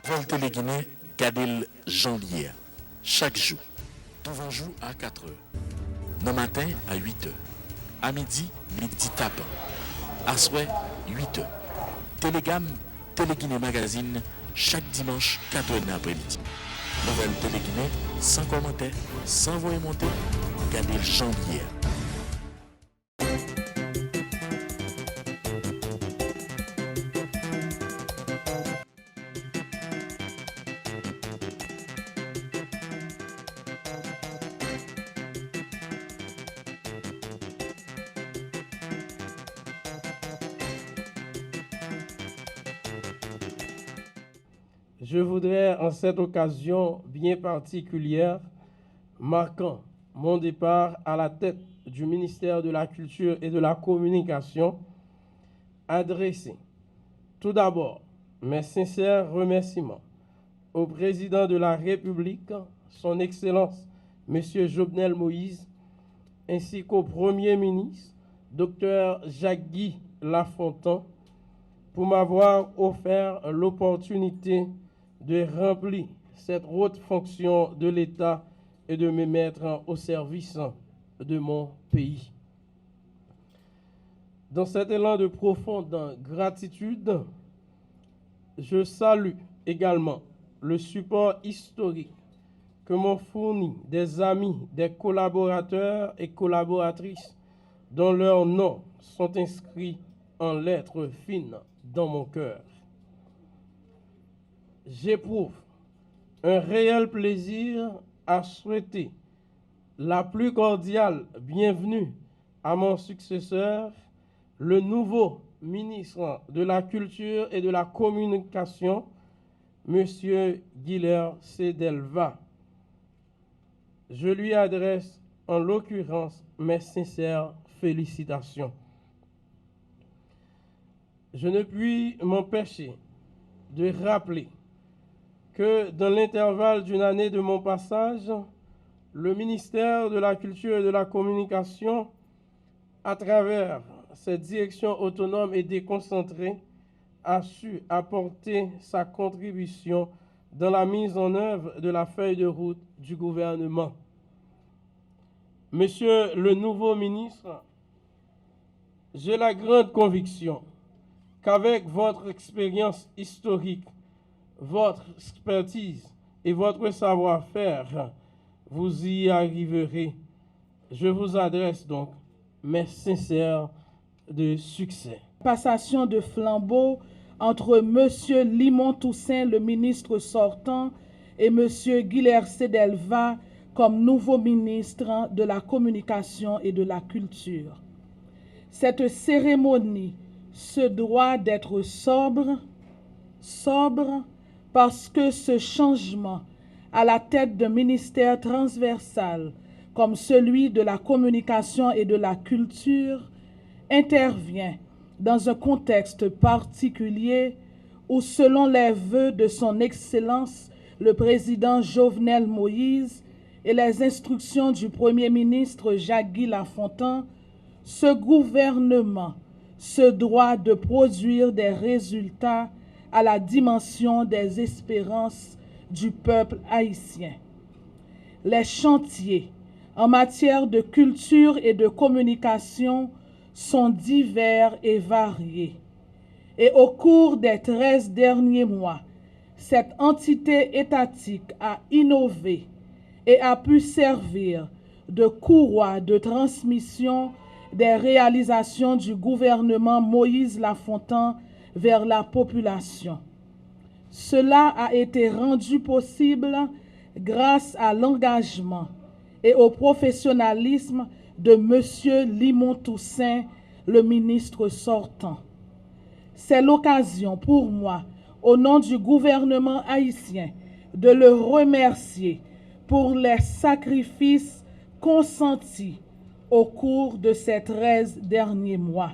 Volte les Guinées, Gadel Janvier. Chaque jour. Devant jour à 4 heures. Le matin à 8 heures. À midi, midi tapant. À soir, 8 heures. Télégamme, Téléguinée Magazine, chaque dimanche, 4 heures d'après-midi. Nouvelle Téléguinée, sans commentaire, sans voix monter, Gadel Janvier. Je voudrais, en cette occasion bien particulière, marquant mon départ à la tête du ministère de la Culture et de la Communication, adresser tout d'abord mes sincères remerciements au président de la République, son Excellence, M. Jovenel Moïse, ainsi qu'au Premier ministre, Dr. Jacques-Guy Lafontaine, pour m'avoir offert l'opportunité de remplir cette haute fonction de l'État et de me mettre au service de mon pays. Dans cet élan de profonde gratitude, je salue également le support historique que m'ont fourni des amis, des collaborateurs et collaboratrices dont leurs noms sont inscrits en lettres fines dans mon cœur. J'éprouve un réel plaisir à souhaiter la plus cordiale bienvenue à mon successeur, le nouveau ministre de la Culture et de la Communication, M. Guiller Sedelva. Je lui adresse en l'occurrence mes sincères félicitations. Je ne puis m'empêcher de rappeler que dans l'intervalle d'une année de mon passage, le ministère de la Culture et de la Communication, à travers cette direction autonome et déconcentrée, a su apporter sa contribution dans la mise en œuvre de la feuille de route du gouvernement. Monsieur le nouveau ministre, j'ai la grande conviction qu'avec votre expérience historique, votre expertise et votre savoir-faire, vous y arriverez. Je vous adresse donc mes sincères de succès. Passation de flambeau entre M. Limon Toussaint, le ministre sortant, et M. Guiller Sedelva comme nouveau ministre de la Communication et de la Culture. Cette cérémonie se doit d'être sobre parce que ce changement à la tête d'un ministère transversal comme celui de la communication et de la culture intervient dans un contexte particulier où, selon les vœux de son Excellence le président Jovenel Moïse et les instructions du Premier ministre Jacques-Guy Lafontaine, ce gouvernement se doit de produire des résultats à la dimension des espérances du peuple haïtien. Les chantiers en matière de culture et de communication sont divers et variés. Et au cours des 13 derniers mois, cette entité étatique a innové et a pu servir de courroie de transmission des réalisations du gouvernement Moïse Lafontaine vers la population. Cela a été rendu possible grâce à l'engagement et au professionnalisme de M. Limon Toussaint, le ministre sortant. C'est l'occasion pour moi, au nom du gouvernement haïtien, de le remercier pour les sacrifices consentis au cours de ces 13 derniers mois.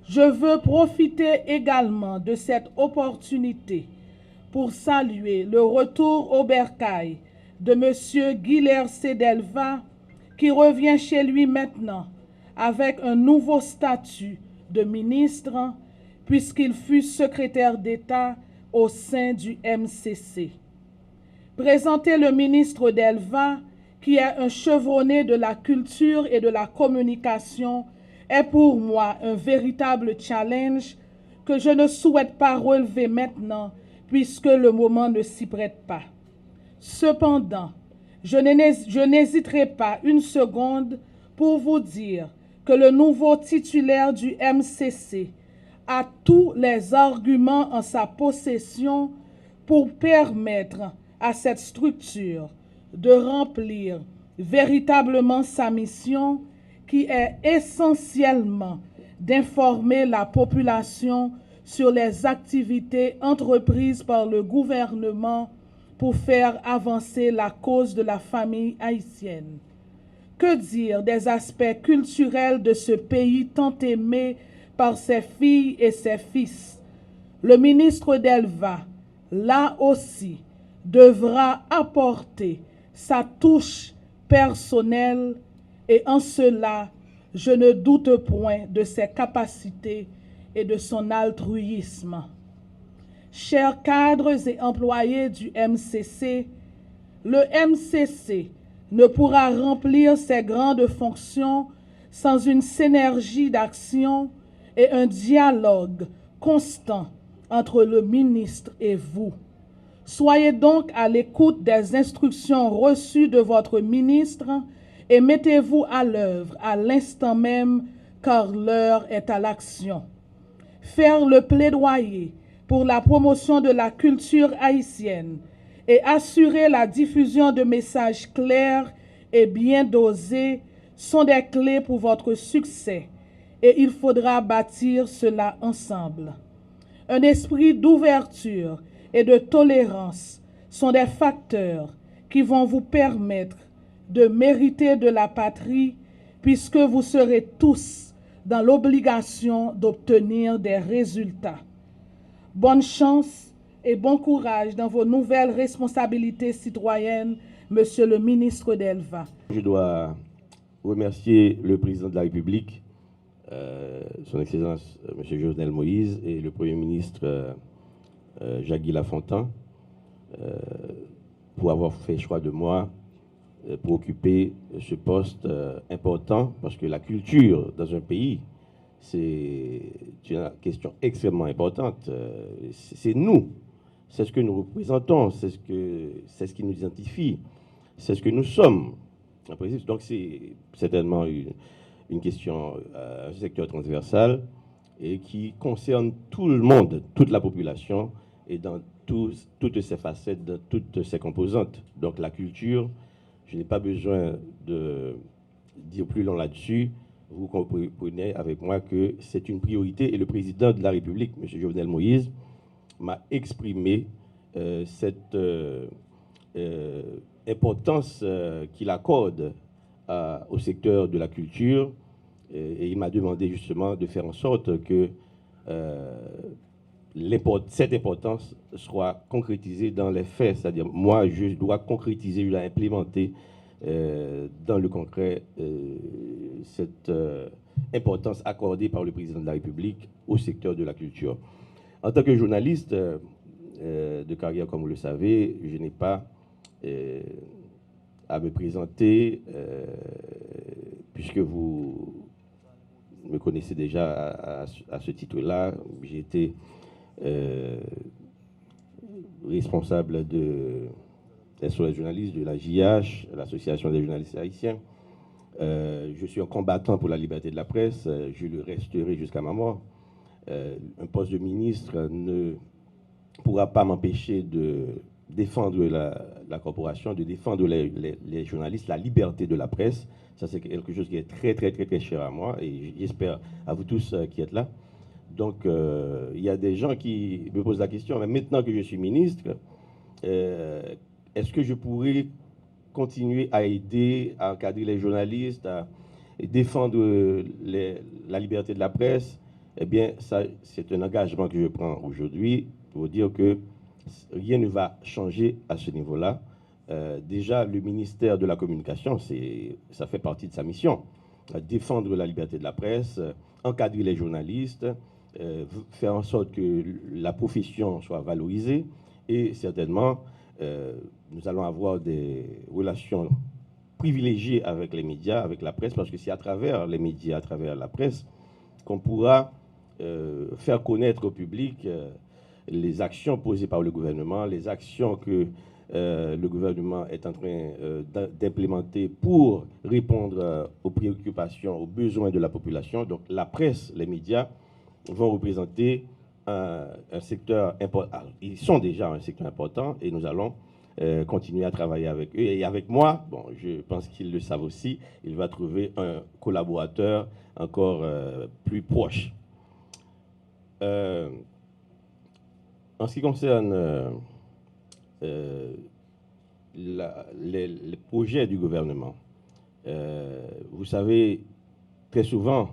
Je veux profiter également de cette opportunité pour saluer le retour au bercail de M. Guiller Sedelva, qui revient chez lui maintenant avec un nouveau statut de ministre, puisqu'il fut secrétaire d'État au sein du MCC. Présenter le ministre Delva, qui est un chevronné de la culture et de la communication, est pour moi un véritable challenge que je ne souhaite pas relever maintenant puisque le moment ne s'y prête pas. Cependant, je n'hésiterai pas une seconde pour vous dire que le nouveau titulaire du MCC a tous les arguments en sa possession pour permettre à cette structure de remplir véritablement sa mission qui est essentiellement d'informer la population sur les activités entreprises par le gouvernement pour faire avancer la cause de la famille haïtienne. Que dire des aspects culturels de ce pays tant aimé par ses filles et ses fils? Le ministre Delva, là aussi, devra apporter sa touche personnelle et en cela, je ne doute point de ses capacités et de son altruisme. Chers cadres et employés du MCC, le MCC ne pourra remplir ses grandes fonctions sans une synergie d'action et un dialogue constant entre le ministre et vous. Soyez donc à l'écoute des instructions reçues de votre ministre et mettez-vous à l'œuvre à l'instant même, car l'heure est à l'action. Faire le plaidoyer pour la promotion de la culture haïtienne et assurer la diffusion de messages clairs et bien dosés sont des clés pour votre succès et il faudra bâtir cela ensemble. Un esprit d'ouverture et de tolérance sont des facteurs qui vont vous permettre de mériter de la patrie puisque vous serez tous dans l'obligation d'obtenir des résultats. Bonne chance et bon courage dans vos nouvelles responsabilités citoyennes, Monsieur le ministre Delva. Je dois remercier le président de la République, son Excellence M. Jovenel Moïse, et le Premier ministre Jacques Lafontaine pour avoir fait choix de moi pour occuper ce poste important, parce que la culture dans un pays, c'est une question extrêmement importante. C'est nous, c'est ce que nous représentons, c'est ce qui nous identifie, c'est ce que nous sommes. Donc c'est certainement une question, un secteur transversal et qui concerne tout le monde, toute la population, et dans toutes ses facettes, dans toutes ses composantes. Donc la culture, je n'ai pas besoin de dire plus long là-dessus. Vous comprenez avec moi que c'est une priorité et le président de la République, M. Jovenel Moïse, m'a exprimé cette importance qu'il accorde au secteur de la culture et il m'a demandé justement de faire en sorte que cette importance soit concrétisée dans les faits, c'est-à-dire moi je dois concrétiser, je dois implémenter dans le concret cette importance accordée par le président de la République au secteur de la culture. En tant que journaliste de carrière, comme vous le savez, je n'ai pas à me présenter, puisque vous me connaissez déjà à ce titre-là. J'ai été responsable de SOS Journalistes, de la JH, l'Association des journalistes haïtiens. Je suis un combattant pour la liberté de la presse, je le resterai jusqu'à ma mort. Un poste de ministre ne pourra pas m'empêcher de défendre la corporation, de défendre les journalistes, la liberté de la presse. Ça, c'est quelque chose qui est très, très, très, très cher à moi et j'espère à vous tous qui êtes là. Donc, il y a des gens qui me posent la question, mais maintenant que je suis ministre, est-ce que je pourrais continuer à aider, à encadrer les journalistes, à défendre la liberté de la presse? Eh bien, ça, c'est un engagement que je prends aujourd'hui pour dire que rien ne va changer à ce niveau-là. Déjà, le ministère de la Communication, ça fait partie de sa mission. Défendre la liberté de la presse, encadrer les journalistes, faire en sorte que la profession soit valorisée et certainement, nous allons avoir des relations privilégiées avec les médias, avec la presse, parce que c'est à travers les médias, à travers la presse, qu'on pourra faire connaître au public les actions posées par le gouvernement, les actions que le gouvernement est en train d'implémenter pour répondre aux préoccupations, aux besoins de la population. Donc la presse, les médias vont représenter un secteur important. Ils sont déjà un secteur important et nous allons continuer à travailler avec eux. Et avec moi, bon, je pense qu'ils le savent aussi, il va trouver un collaborateur encore plus proche. En ce qui concerne les projets du gouvernement, vous savez, très souvent,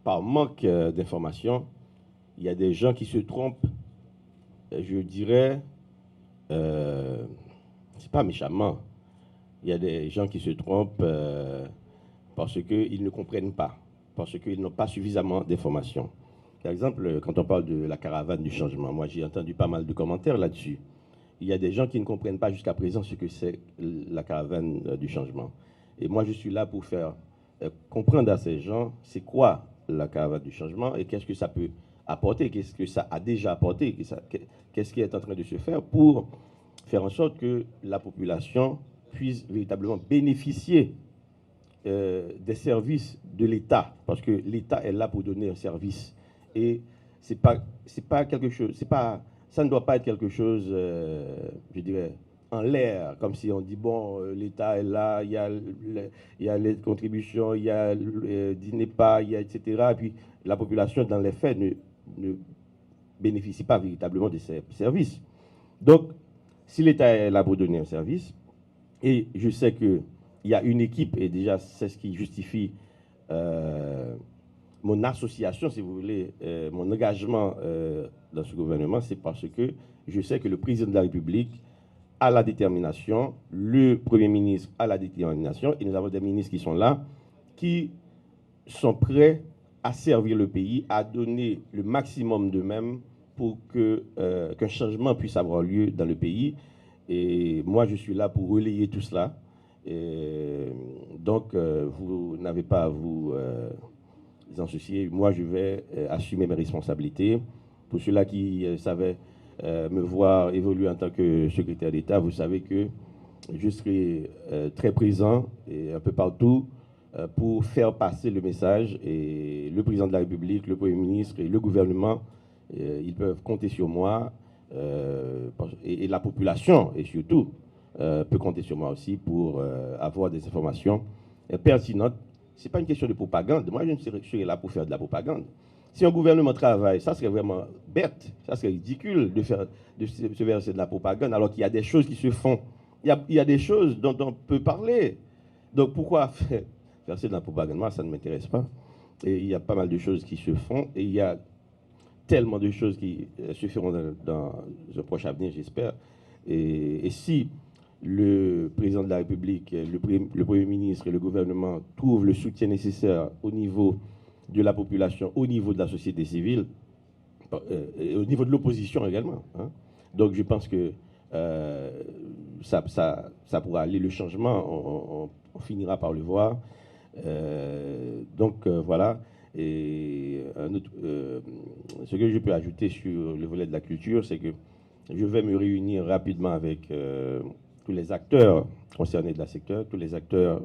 par manque d'informations, il y a des gens qui se trompent, je dirais, c'est pas méchamment, il y a des gens qui se trompent parce qu'ils ne comprennent pas, parce qu'ils n'ont pas suffisamment d'informations. Par exemple, quand on parle de la caravane du changement, moi j'ai entendu pas mal de commentaires là-dessus. Il y a des gens qui ne comprennent pas jusqu'à présent ce que c'est la caravane du changement. Et moi je suis là pour faire comprendre à ces gens c'est quoi la caravane du changement et qu'est-ce que ça peut apporter, qu'est-ce que ça a déjà apporté, qu'est-ce qui est en train de se faire pour faire en sorte que la population puisse véritablement bénéficier des services de l'État, parce que l'État est là pour donner un service. Et c'est pas quelque chose, ça ne doit pas être quelque chose, je dirais, en l'air, comme si on dit, bon, l'État est là, il y a les contributions, il y a d'INEPA, il y a etc. Et puis la population, dans les faits, ne bénéficie pas véritablement de ces services. Donc, si l'État est là pour donner un service, et je sais qu'il y a une équipe, et déjà c'est ce qui justifie mon association, si vous voulez, mon engagement dans ce gouvernement, c'est parce que je sais que le président de la République a la détermination, le Premier ministre a la détermination, et nous avons des ministres qui sont là, qui sont prêts à servir le pays, à donner le maximum d'eux-mêmes pour qu'un changement puisse avoir lieu dans le pays. Et moi, je suis là pour relayer tout cela. Et donc, vous n'avez pas à vous en soucier. Moi, je vais assumer mes responsabilités. Pour ceux-là qui savaient me voir évoluer en tant que secrétaire d'État, vous savez que je serai très présent et un peu partout pour faire passer le message. Et le président de la République, le Premier ministre et le gouvernement, ils peuvent compter sur moi. Et la population, et surtout, peut compter sur moi aussi pour avoir des informations pertinentes. Ce n'est pas une question de propagande. Moi, je ne serai là pour faire de la propagande. Si un gouvernement travaille, ça serait vraiment bête, ça serait ridicule de se verser de la propagande, alors qu'il y a des choses qui se font. Il y a des choses dont on peut parler. Donc pourquoi verser de la propagande? Moi, ça ne m'intéresse pas. Et il y a pas mal de choses qui se font, et il y a tellement de choses qui se feront dans un proche avenir, j'espère. Et si le président de la République, le Premier ministre et le gouvernement trouvent le soutien nécessaire au niveau de la population, au niveau de la société civile, et au niveau de l'opposition également. Hein. Donc je pense que ça pourra aller, le changement, on finira par le voir. Voilà. Et ce que je peux ajouter sur le volet de la culture, c'est que je vais me réunir rapidement avec tous les acteurs concernés de la secteur, tous les acteurs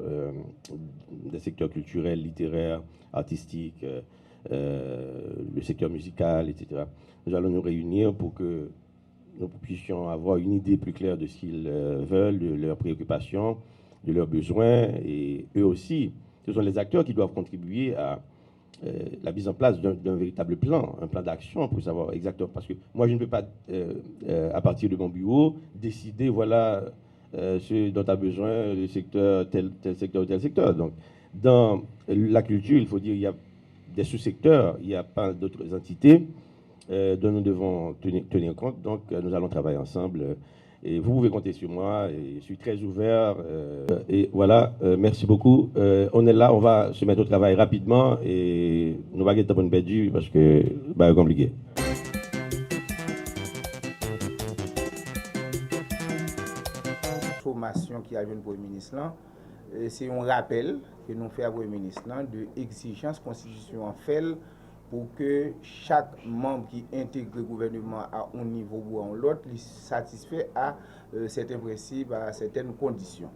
des secteurs culturels, littéraires, artistiques, le secteur musical, etc. Nous allons nous réunir pour que nous puissions avoir une idée plus claire de ce qu'ils veulent, de leurs préoccupations, de leurs besoins. Et eux aussi, ce sont les acteurs qui doivent contribuer à la mise en place d'un véritable plan, un plan d'action pour savoir exactement. Parce que moi, je ne peux pas, à partir de mon bureau, décider, voilà, ce dont a besoin le secteur, tel secteur ou tel secteur. Donc, dans la culture, il faut dire, il y a des sous-secteurs, il y a pas d'autres entités dont nous devons tenir compte. Donc, nous allons travailler ensemble. Et vous pouvez compter sur moi, et je suis très ouvert. Et voilà, merci beaucoup. On est là, on va se mettre au travail rapidement et nous va guetter pour une belle parce que c'est compliqué. Formation qui a eu le Premier ministre là, c'est un rappel que nous faisons au Premier ministre là, de exigence constitution en fait pour que chaque membre qui intègre le gouvernement à un niveau ou à l'autre satisfait à certains principes, à certaines conditions.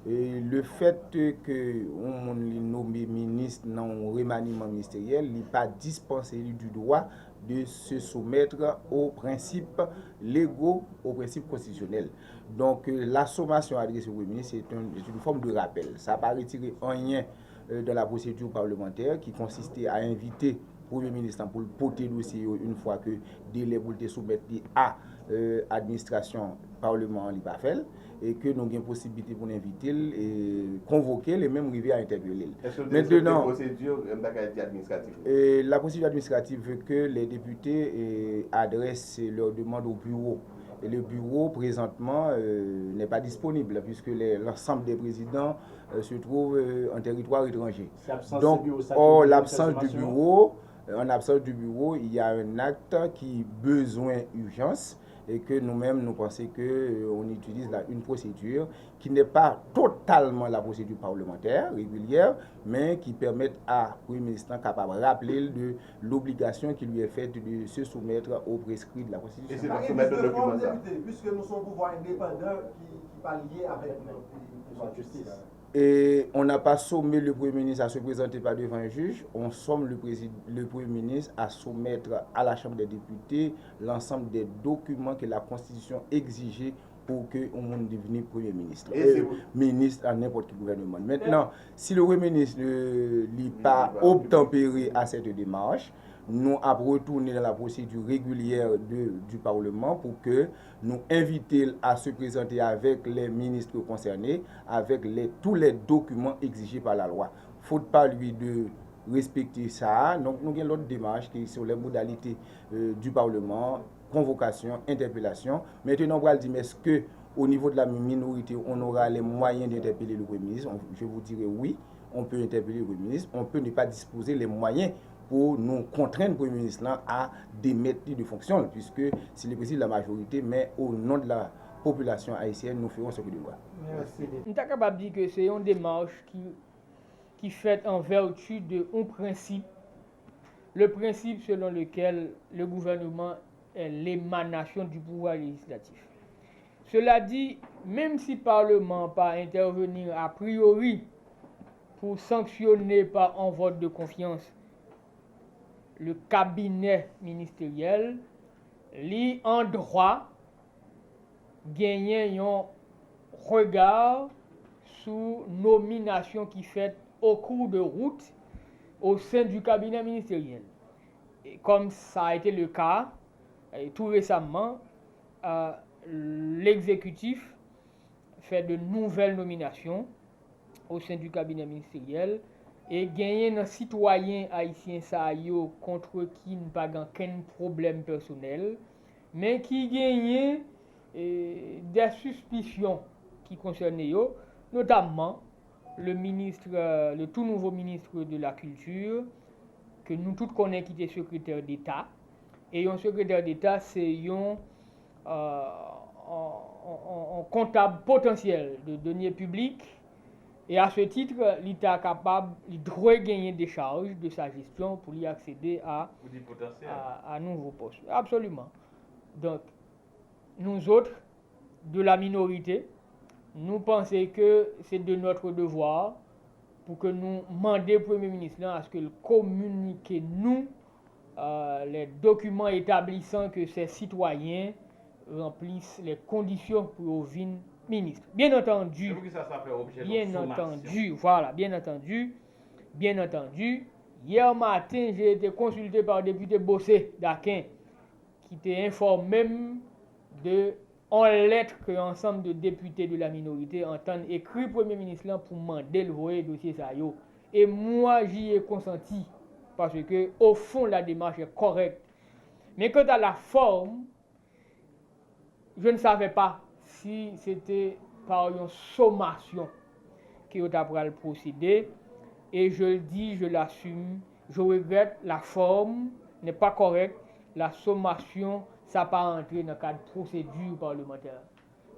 Et le fait que on nommé ministre dans un remaniement ministériel, il n'est pas dispensé du droit de se soumettre aux principes légaux, aux principes constitutionnels. Donc la sommation adressée au Premier ministre est une forme de rappel. Ça n'a pas retiré rien dans la procédure parlementaire qui consistait à inviter le Premier ministre pour le porter dossier une fois que délai pour le soumettre à l'administration parlement en pas fait et que nous avons une possibilité pour l'inviter et convoquer les mêmes rivets à interpeller. Est-ce que maintenant, la procédure administrative la procédure administrative veut que les députés adressent leurs demandes au bureau. Et le bureau, présentement, n'est pas disponible puisque l'ensemble des présidents se trouvent en territoire étranger. Donc, en l'absence du bureau, il y a un acte qui a besoin d'urgence et que nous-mêmes, nous pensons qu'on utilise une procédure qui n'est pas totalement la procédure parlementaire régulière, mais qui permet à Premier ministre capable de rappeler de l'obligation qui lui est faite de se soumettre aux prescrits de la Constitution. Et c'est pour soumettre le document ça. Puisque nous sommes un pouvoir indépendant qui pas lié avec la justice. Et on n'a pas sommé le Premier ministre à se présenter pas devant un juge, on somme le Premier ministre à soumettre à la Chambre des députés l'ensemble des documents que la Constitution exigeait pour que on devienne Premier ministre. Ministre à n'importe quel gouvernement. Maintenant, si le Premier ministre n'est pas obtempéré à cette démarche, nous avons retourné dans la procédure régulière du Parlement pour que nous invitions à se présenter avec les ministres concernés, avec tous les documents exigés par la loi. Faute pas lui de respecter ça. Donc nous avons l'autre démarche qui est sur les modalités du Parlement, convocation, interpellation. Maintenant, on va dire, mais est-ce que au niveau de la minorité, on aura les moyens d'interpeller le Premier ministre? Je vous dirais oui, on peut interpeller le Premier ministre, on peut ne pas disposer les moyens pour nous contraindre le Premier ministre à démettre de fonction, puisque c'est le président de la majorité, mais au nom de la population haïtienne, nous ferons ce que nous devons. Merci. Nous sommes capables de dire que c'est une démarche qui fait en vertu d'un principe, le principe selon lequel le gouvernement est l'émanation du pouvoir législatif. Cela dit, même si le Parlement pas intervenir a priori pour sanctionner par un vote de confiance le cabinet ministériel, li en droit gagner un regard sur nomination qui fait au cours de route au sein du cabinet ministériel. Et comme ça a été le cas tout récemment, l'exécutif fait de nouvelles nominations au sein du cabinet ministériel et gagner un citoyen haïtien ça yo contre qui n'a pas aucun problème personnel, mais qui gagne des suspicions qui concernent yo, notamment le tout nouveau ministre de la Culture que nous tous connaissons qui était secrétaire d'État. Et un secrétaire d'État, c'est un comptable potentiel de deniers publics. Et à ce titre, l'État est capable de gagner des charges de sa gestion pour y accéder à nouveaux postes. Absolument. Donc, nous autres, de la minorité, nous pensons que c'est de notre devoir pour que nous demandions au Premier ministre à ce qu'il communique nous les documents établissant que ces citoyens remplissent les conditions pour devenir ministre. Bien entendu, hier matin, j'ai été consulté par le député Bossé d'Aquin qui était informé de en lettre que l'ensemble de députés de la minorité entendent écrire Premier ministre pour demander le dossier ça yo. Et moi, j'y ai consenti parce que au fond la démarche est correcte. Mais quant à la forme, je ne savais pas si c'était par une sommation qui est après le procédé. Et je le dis, je l'assume, je regrette, la forme n'est pas correcte. La sommation, ça n'a pas entré dans le cadre de procédure parlementaire.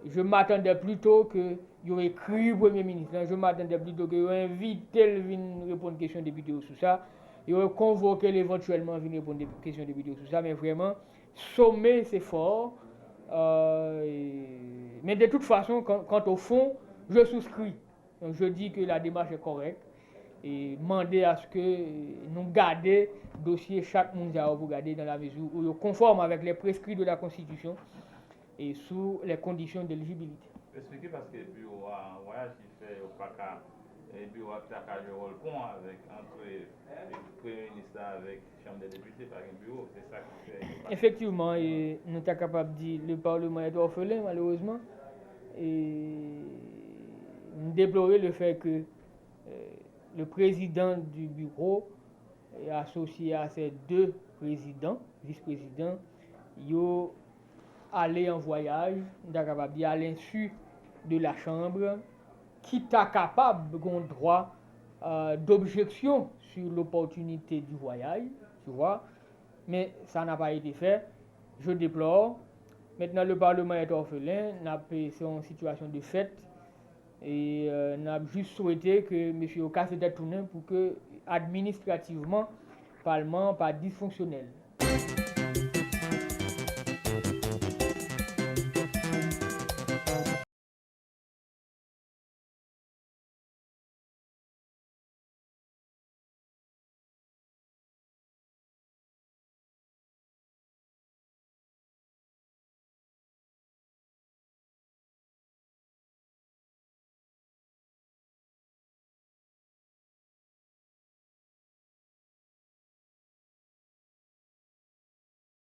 Je m'attendais plutôt qu'il y aurait écrit au Premier ministre, je m'attendais plutôt qu'il y aurait invité le venir répondre aux questions des députés sur ça. Il aurait convoqué éventuellement venir répondre aux questions des députés sur ça, mais vraiment, sommet, c'est fort. Mais de toute façon, quant au fond, je souscris. Donc je dis que la démarche est correcte et demander à ce que nous gardions le dossier chaque monde pour garder dans la mesure où il est conforme avec les prescrits de la Constitution et sous les conditions d'éligibilité. Expliquez parce que le bureau a un voyage qui fait au PACA et le bureau a joué le pont entre le Premier ministre avec la Chambre des députés par un bureau, c'est ça qui fait. Effectivement, et nous sommes capables de dire que le Parlement est orphelin malheureusement. Et nous déplorons le fait que le président du bureau est associé à ces deux présidents, vice-présidents, ils sont allés en voyage, nous sommes capables de dire à l'insu de la Chambre, qui est capable d'un droit d'objection sur l'opportunité du voyage, tu vois, mais ça n'a pas été fait. Je déplore. Maintenant, le Parlement est orphelin, c'est une situation de fait, et nous avons juste souhaité que M. Oka s'était tourné pour que, administrativement, le Parlement pas dysfonctionnel.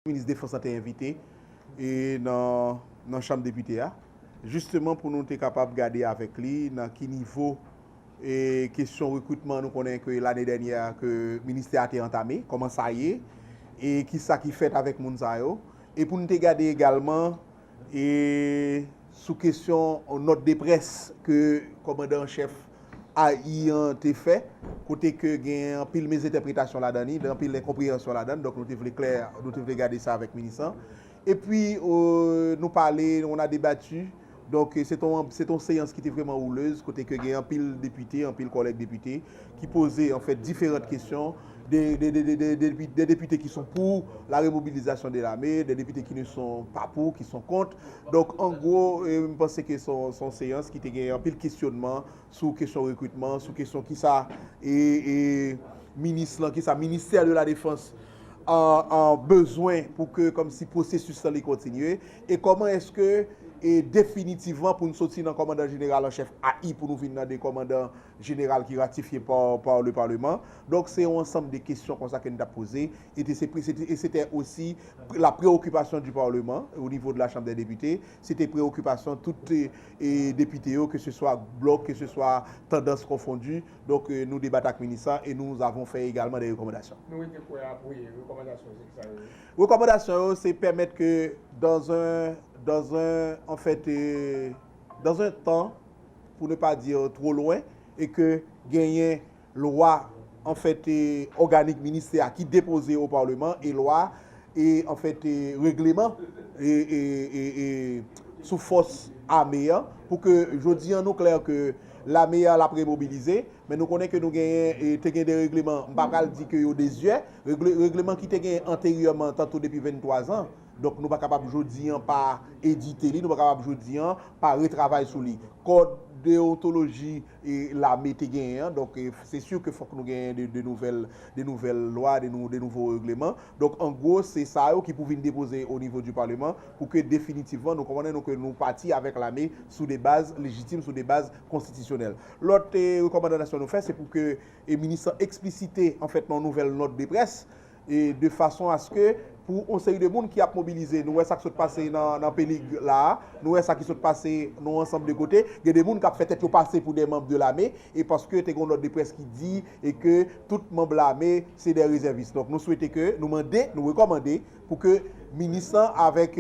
Le ministre de la Défense a été invité et dans la Chambre des députés, justement pour nous être capables de garder avec lui dans quel niveau et question recrutement. Nous connaissons que l'année dernière que le ministère a été entamé, comment ça y est, et qui ça qui fait avec Mounsayo. Et pour nous garder également et sous question note de presse que le commandant en chef a été fait, côté que il y a un pile mes interprétations là-dedans, un pile l'incompréhension là-dedans, donc nous devons clair, nous devons regarder ça avec le ministre. Et puis nous parler, on a débattu, donc c'est une séance qui était vraiment houleuse, côté que il y a un pile député, un pile collègue député qui posaient en fait différentes questions. Des députés qui sont pour la remobilisation de l'armée, des députés qui ne sont pas pour, qui sont contre. Donc, en gros, je pense que son séance qui était un peu de questionnement sur question recrutement, sur question qui ça et ministre, qui ça ministère de la Défense a besoin pour que comme si processus ça continue et comment est-ce que et définitivement pour nous sortir dans le commandant général en chef AI pour nous venir dans des commandants généraux qui ratifiés par le Parlement. Donc c'est un ensemble de questions comme ça que nous avons posées et c'était aussi la préoccupation du Parlement au niveau de la Chambre des députés. C'était préoccupation de tous les députés, que ce soit bloc, que ce soit tendance confondue. Donc nous débattons avec le ministre et nous avons fait également des recommandations. Nous avons quoi appuyer recommandations, c'est ça. Recommandations, c'est permettre que dans un temps, pour ne pas dire trop loin, et que gagner loi en fait organique ministère qui déposé au Parlement et loi et en fait règlement et sous force armée pour que je dis en nous clair que l'armée l'a prémobilisé, mais nous connaissons que nous gagnons des règlements, je ne vais pas dire que des yeux, règlements qui étaient gagnés antérieurement, tantôt depuis 23 ans. Donc, nous ne sommes pas capables aujourd'hui par éditer, nous ne sommes pas capables aujourd'hui par retravailler sur lui. Code de déontologie et l'armée est gagné. Donc, c'est sûr qu'il faut que nous gagnions de nouvelles lois, de nouveaux règlements. Donc, en gros, c'est ça qui pouvait déposer au niveau du Parlement pour que définitivement nous comprenions que nous partions avec l'armée sous des bases légitimes, sous des bases constitutionnelles. L'autre recommandation que nous faisons, c'est pour que le ministre explicite en fait nos nouvelles notes de presse et de façon à ce que pour une série de monde qui a mobilisé. Nous voyons ça qui s'est passé dans le pays là, nous voyons ça qui s'est passé nous ensemble de côté. Il y a des gens qui ont fait être passé pour des membres de l'armée et parce que tu as une note de presse qui dit et que tout membre de l'armée c'est des réservistes. Donc nous souhaitons que nous recommander pour que ministre avec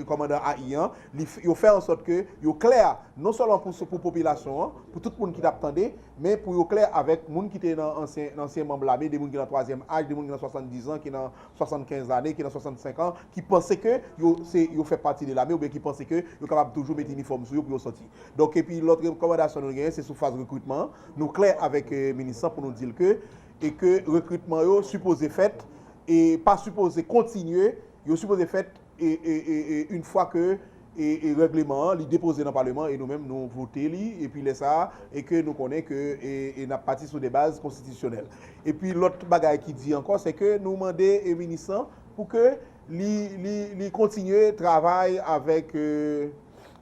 commandant AIAN, il fait en sorte que il clair non seulement pour la population, pour tout le monde qui l'attendait, mais pour il clair avec les gens qui étaient dans ancien membre de l'armée, des gens qui ont 3e âge, des gens qui ont 70 ans, qui ont 75 années, qui ont 65 ans, qui pensaient que ils fait partie de l'armée ou bien qui pensaient que ils sont capables toujours mettre uniforme sur eux pour sortir. Donc et puis l'autre recommandation nous gagne c'est sous phase recrutement, nous clair avec le ministre pour nous dire que recrutement est supposé fait et pas supposé continuer. Il est supposé faire une fois que le règlement est déposé dans le Parlement et nous-mêmes nous votons et puis ça et que nous connaissons que nous parti sur des bases constitutionnelles. Et puis l'autre bagaille qui dit encore c'est que nous demandons au ministre pour que il continue de travailler avec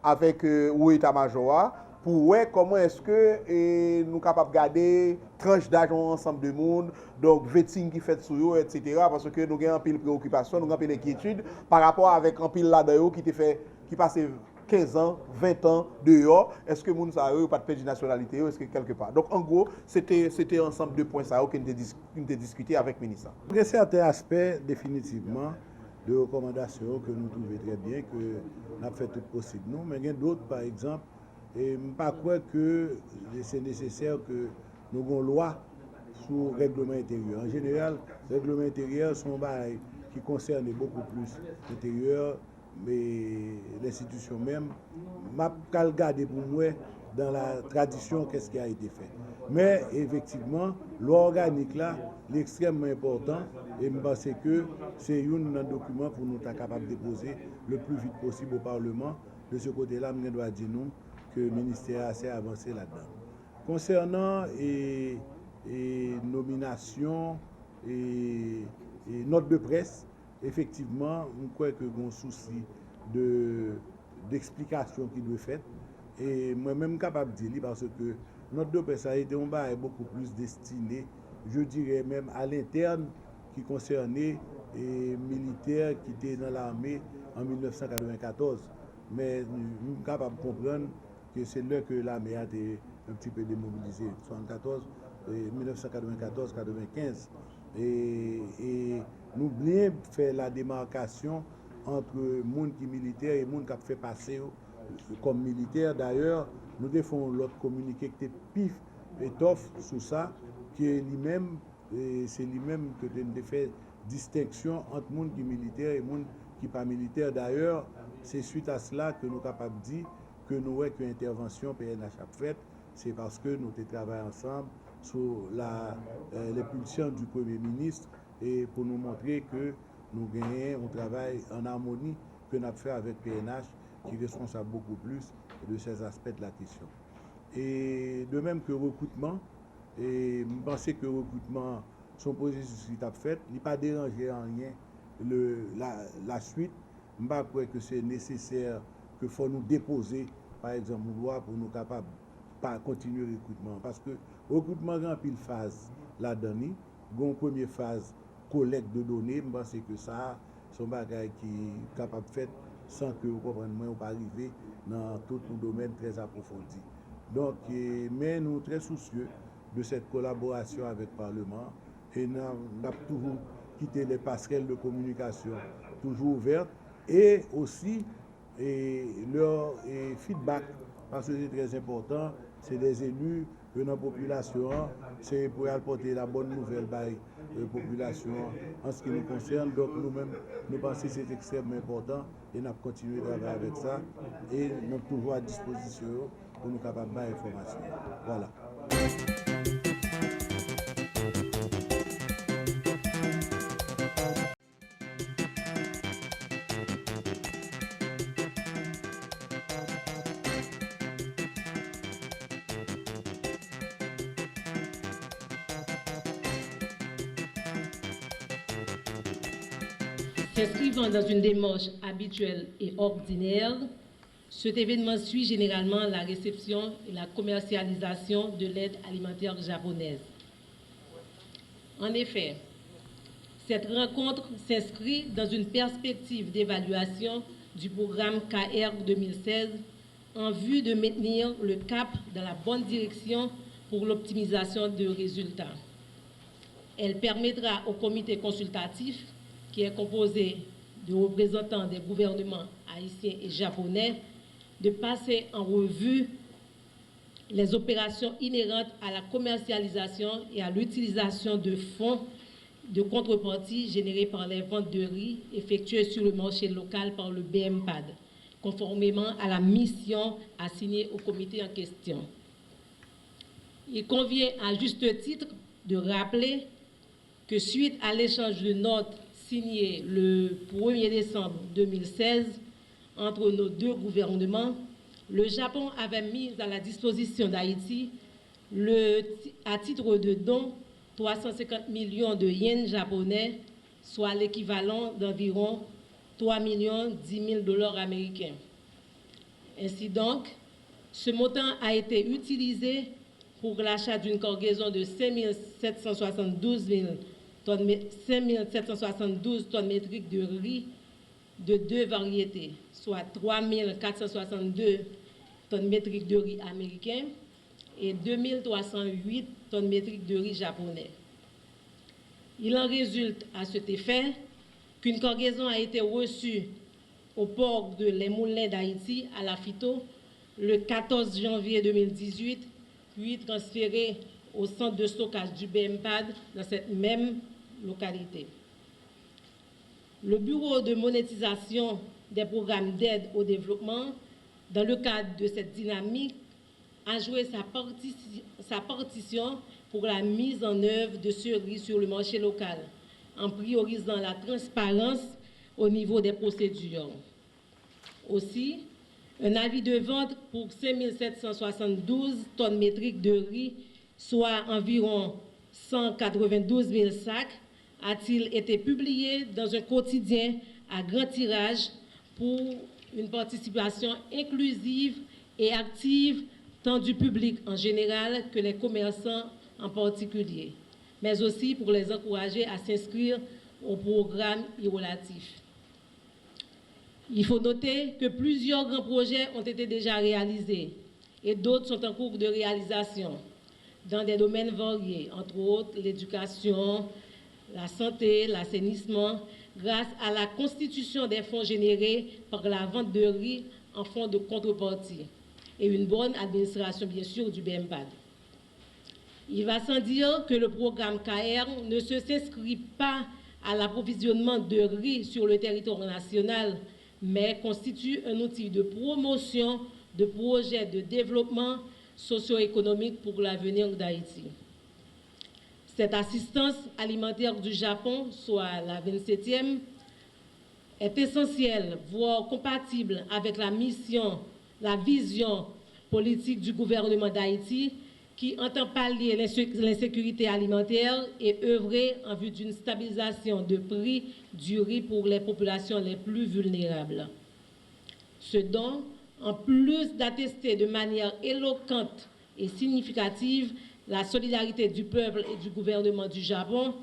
l'état-major pour voir comment est-ce que nous sommes capables de garder tranche d'âge ensemble de monde, donc vetting qui fait sur eux, etc. Parce que nous avons un pile préoccupation, nous avons un pile inquiétude par rapport avec un pile là-dedans qui passait 15 ans, 20 ans dehors. Est-ce que nous n'avons pas de pays de nationalité, est-ce que quelque part. Donc en gros, c'était ensemble de points ça que nous avons discuté avec le ministre. Il y a certains aspects définitivement de recommandations que nous trouvons très bien, que nous avons fait tout possible. Non, mais il y a d'autres, par exemple, et je ne crois pas que c'est nécessaire que nous ayons une loi sur le règlement intérieur. En général, le règlement intérieur sont des qui concernent beaucoup plus l'intérieur, mais l'institution même. Je vais regarder pour moi dans la tradition qu'est-ce qui a été fait. Mais effectivement, l'organique là, l'extrêmement important, et je pense que c'est un document pour nous être capable de déposer le plus vite possible au Parlement. De ce côté-là, je dois dire nous que le ministère a assez avancé là-dedans. Concernant nomination et note de presse, effectivement, je crois que y a un souci d'explication qui doit être faite. Et moi-même capable de dire parce que notre de presse a été beaucoup plus destiné, je dirais même à l'interne, qui concernait les militaires qui étaient dans l'armée en 1994. Mais je suis capable de comprendre que c'est là que l'armée a été un petit peu démobilisée, 1994-95. Et nous voulons faire la démarcation entre le monde qui est militaire et le monde qui a fait passer comme militaire. D'ailleurs, nous devons l'autre communiqué qui était pif et tough sur ça, qui est lui-même, c'est lui-même que nous fait distinction entre le monde qui est militaire et le monde qui n'est pas militaire. D'ailleurs, c'est suite à cela que nous sommes capables de dire que nous avons une intervention PNH a faite, c'est parce que nous travaillons ensemble sur l'impulsion du Premier ministre et pour nous montrer que nous gagnons un travail en harmonie que nous avons fait avec PNH qui est responsable beaucoup plus de ces aspects de la question. Et de même que le recrutement, et je pense que le recrutement, son processus qui a fait, il n'a pas dérangé en rien la suite. Je ne crois pas que c'est nécessaire qu'il faut nous déposer, par exemple, une loi pour nous capables de continuer le recrutement. Parce que le recrutement a une phase là-dedans. Il y a une première phase collecte de données. Je pense que ça, c'est un bagage qui est capable de faire sans que vous compreniez, on ne pas arriver dans tout un domaine très approfondi. Donc, mais nous sommes très soucieux de cette collaboration avec le Parlement et nous avons toujours quitté les passerelles de communication toujours ouvertes et aussi leur feedback, parce que c'est très important, c'est des élus de notre population, c'est pour apporter la bonne nouvelle à la population en ce qui nous concerne. Donc nous-mêmes, nous pensons que c'est extrêmement important et nous allons continuer à travailler avec ça et nous sommes toujours à disposition pour nous capables de l'information. Voilà. S'inscrivant dans une démarche habituelle et ordinaire, cet événement suit généralement la réception et la commercialisation de l'aide alimentaire japonaise. En effet, Cette rencontre s'inscrit dans une perspective d'évaluation du programme KR 2016 en vue de maintenir le cap dans la bonne direction pour l'optimisation de résultats. Elle permettra au comité consultatif, qui est composé de représentants des gouvernements haïtiens et japonais, de passer en revue les opérations inhérentes à la commercialisation et à l'utilisation de fonds de contrepartie générés par les ventes de riz effectuées sur le marché local par le BMPAD, conformément à la mission assignée au comité en question. Il convient à juste titre de rappeler que suite à l'échange de notes signé le 1er décembre 2016 entre nos deux gouvernements, le Japon avait mis à la disposition d'Haïti, à titre de don, 350 millions de yens japonais, soit l'équivalent d'environ 3 10 000 $ américains. Ainsi donc, ce montant a été utilisé pour l'achat d'une cargaison de 5 772 tonnes métriques de riz de deux variétés, soit 3 462 tonnes métriques de riz américain et 2 308 tonnes métriques de riz japonais. Il en résulte à cet effet qu'une cargaison a été reçue au port de Les Moulins d'Haïti à la FITO le 14 janvier 2018, puis transférée au centre de stockage du BMPAD dans cette même localité. Le Bureau de monétisation des programmes d'aide au développement, dans le cadre de cette dynamique, a joué sa partition pour la mise en œuvre de ce riz sur le marché local, en priorisant la transparence au niveau des procédures. Aussi, un avis de vente pour 5 772 tonnes métriques de riz, soit environ 192 000 sacs, a-t-il été publié dans un quotidien à grand tirage pour une participation inclusive et active tant du public en général que les commerçants en particulier, mais aussi pour les encourager à s'inscrire au programme relatif. Il faut noter que plusieurs grands projets ont été déjà réalisés et d'autres sont en cours de réalisation dans des domaines variés, entre autres l'éducation, la santé, l'assainissement, grâce à la constitution des fonds générés par la vente de riz en fonds de contrepartie et une bonne administration, bien sûr, du BMPAD. Il va sans dire que le programme KR ne s'inscrit pas à l'approvisionnement de riz sur le territoire national, mais constitue un outil de promotion de projets de développement socio-économique pour l'avenir d'Haïti. Cette assistance alimentaire du Japon, soit la 27e, est essentielle, voire compatible avec la vision politique du gouvernement d'Haïti qui entend pallier l'insécurité alimentaire et œuvrer en vue d'une stabilisation de prix du riz pour les populations les plus vulnérables. Ce dont, en plus d'attester de manière éloquente et significative la solidarité du peuple et du gouvernement du Japon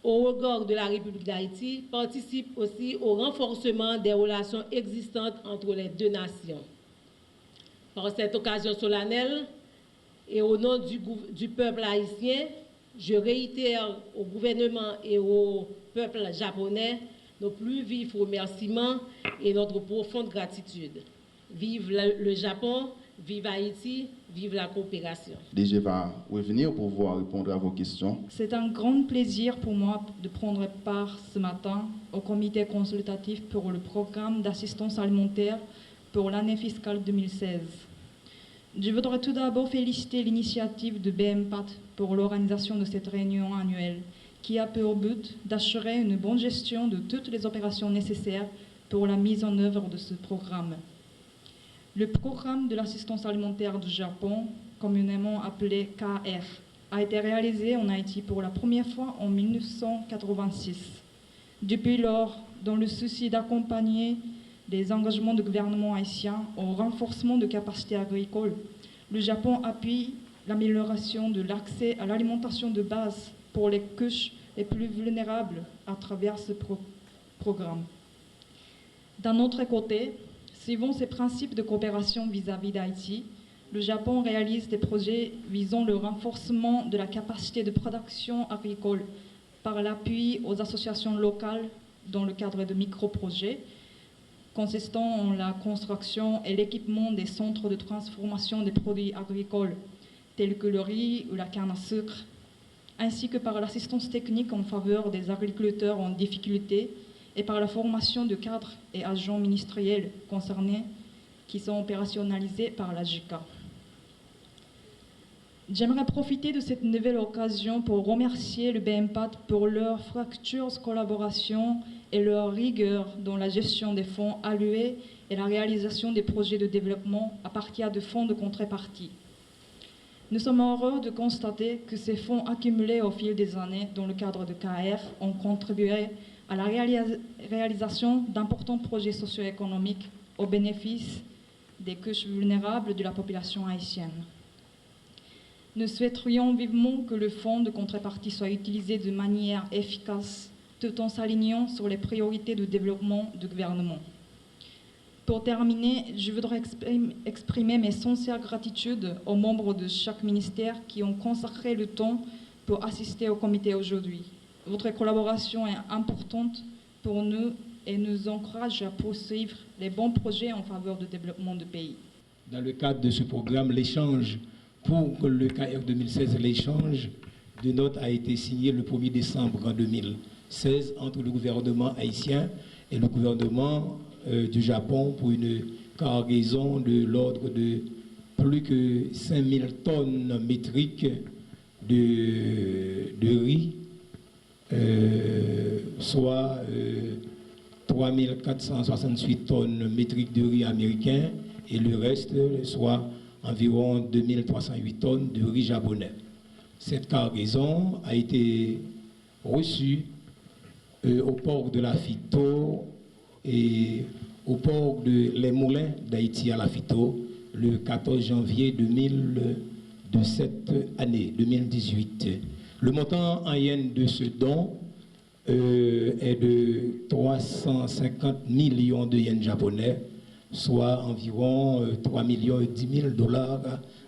au regard de la République d'Haïti, participe aussi au renforcement des relations existantes entre les deux nations. Par cette occasion solennelle, et au nom du peuple haïtien, je réitère au gouvernement et au peuple japonais nos plus vifs remerciements et notre profonde gratitude. Vive le Japon, vive Haïti, vive la coopération. DG va revenir pour pouvoir répondre à vos questions. C'est un grand plaisir pour moi de prendre part ce matin au comité consultatif pour le programme d'assistance alimentaire pour l'année fiscale 2016. Je voudrais tout d'abord féliciter l'initiative de BMPAD pour l'organisation de cette réunion annuelle qui a pour but d'assurer une bonne gestion de toutes les opérations nécessaires pour la mise en œuvre de ce programme. Le programme de l'assistance alimentaire du Japon, communément appelé KR, a été réalisé en Haïti pour la première fois en 1986. Depuis lors, dans le souci d'accompagner des engagements du gouvernement haïtien au renforcement de capacités agricoles, le Japon appuie l'amélioration de l'accès à l'alimentation de base pour les couches les plus vulnérables à travers ce programme. D'un autre côté, suivant ces principes de coopération vis-à-vis d'Haïti, le Japon réalise des projets visant le renforcement de la capacité de production agricole par l'appui aux associations locales dans le cadre de micro-projets consistant en la construction et l'équipement des centres de transformation des produits agricoles tels que le riz ou la canne à sucre, ainsi que par l'assistance technique en faveur des agriculteurs en difficulté et par la formation de cadres et agents ministériels concernés qui sont opérationnalisés par la JICA. J'aimerais profiter de cette nouvelle occasion pour remercier le BMPAD pour leur fructueuse collaboration et leur rigueur dans la gestion des fonds alloués et la réalisation des projets de développement à partir de fonds de contrepartie. Nous sommes heureux de constater que ces fonds accumulés au fil des années dans le cadre de KR ont contribué à la réalisation d'importants projets socio-économiques au bénéfice des couches vulnérables de la population haïtienne. Nous souhaiterions vivement que le fonds de contrepartie soit utilisé de manière efficace tout en s'alignant sur les priorités de développement du gouvernement. Pour terminer, je voudrais exprimer mes sincères gratitudes aux membres de chaque ministère qui ont consacré le temps pour assister au comité aujourd'hui. Votre collaboration est importante pour nous et nous encourage à poursuivre les bons projets en faveur du développement du pays. Dans le cadre de ce programme, l'échange pour le KR 2016, l'échange de notes a été signé le 1er décembre 2016 entre le gouvernement haïtien et le gouvernement du Japon pour une cargaison de l'ordre de plus que 5000 tonnes métriques de riz, soit 3468 tonnes métriques de riz américain et le reste, soit environ 2308 tonnes de riz japonais. Cette cargaison a été reçue au port de la Fito et au port de Les Moulins d'Haïti à la Fito le 14 janvier de cette année 2018. Le montant en yens de ce don est de 350 millions de yens japonais, soit environ 3 millions et 10 000 dollars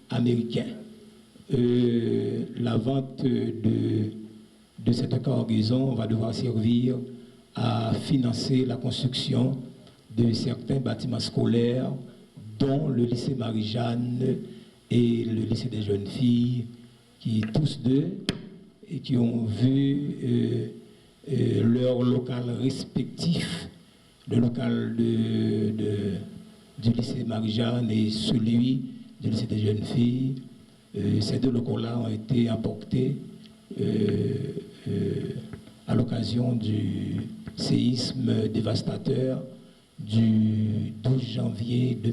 américains. La vente de cette cargaison va devoir servir à financer la construction de certains bâtiments scolaires, dont le lycée Marie-Jeanne et le lycée des jeunes filles, qui tous deux et qui ont vu leur local respectif, le local du lycée Marie-Jeanne et celui du lycée des jeunes filles. Ces deux locaux-là ont été apportés à l'occasion du séisme dévastateur du 12 janvier de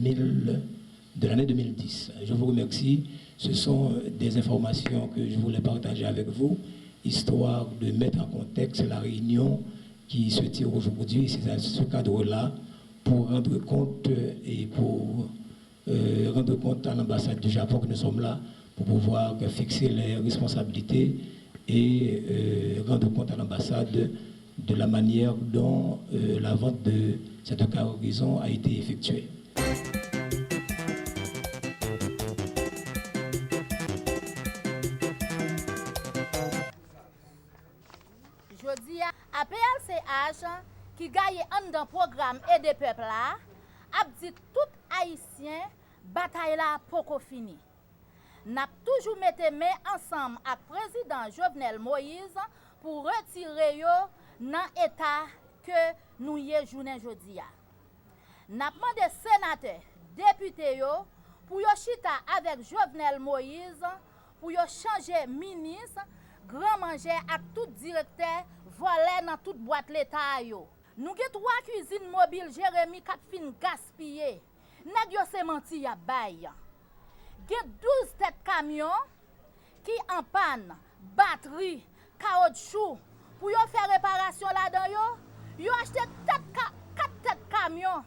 l'année 2010. Je vous remercie. Ce sont des informations que je voulais partager avec vous, histoire de mettre en contexte la réunion qui se tient aujourd'hui. C'est dans ce cadre-là pour rendre compte et pour rendre compte à l'ambassade du Japon que nous sommes là pour pouvoir fixer les responsabilités et rendre compte à l'ambassade de la manière dont la vente de cette cargaison a été effectuée. Je dis à PLCH qui gagne un programme et des peuples là, a dit tout haïtien bataille là pour fini. N'a toujours mis main ensemble avec le président Jovenel Moïse pour retirer yo dans l'état que nous y est journée aujourd'hui. N'a demandé sénateur, député yo pour yo chita avec Jovenel Moïse pour yo changer ministre, grand manger à tout directeur voler dans toute boîte l'état yo. Nous avons 3 cuisines mobiles Jérémy qui fin gaspillé. Nèg yo se menti ya bay. Gen 12 têtes camions qui en panne, batterie, caoutchouc pour yo faire réparation là-dedans yo acheté 4 têtes camions